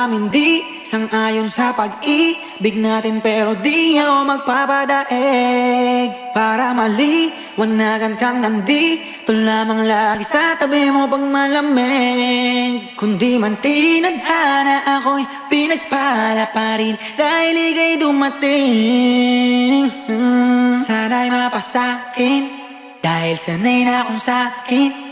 Maraming di sang-ayon sa pag-ibig natin, pero di ako magpapadaig. Para maliwanagan kang nandito lamang lagi sa tabi mo pag malamig. Kundi man tinadhana ako'y pinagpala pa rin dahil ika'y dumating. Sana'y mapasakin dahil sanay na akong sakin.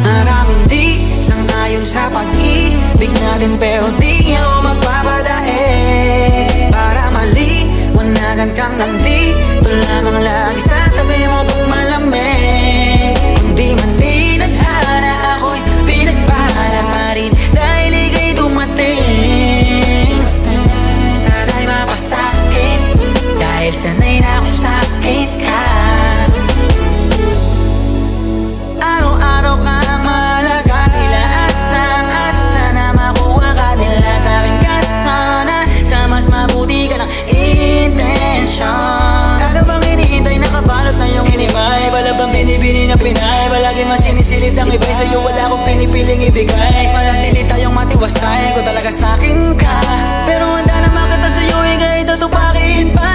Maraming di sang-ayon sa pag-ibig natin, pero di ako magpapadaig. Para maliwanagan kang nandito lamang lagi sa tabi mo pag malamig. Hindi man tinadhana ako'y pinagpala pa rin dahil ika'y dumating. Sana'y mapasakin dahil sanay na akong sakin ka. Araw-araw ka malaga, sila asang-asa na makuha ka nila sa'kin ka sana. Sa mas mabuti ka ng intensyon. Ano bang hinihintay, nakabalot na yung hinimay? Wala bang binibini na pinay? Palagi mas sinisilid ang iba'y sa'yo wala akong pinipiling ibigay. Manatili tayong matiwasay, ko talaga sa'kin ka. Pero handa na makita sa'yo, ika'y tutupakin pa.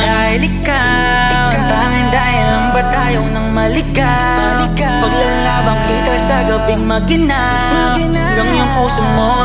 Dahil ikaw, tanging dahil lang ba tayo nang maligaw? Paglalabang kita sa gabing maginaw, hanggang yung puso mo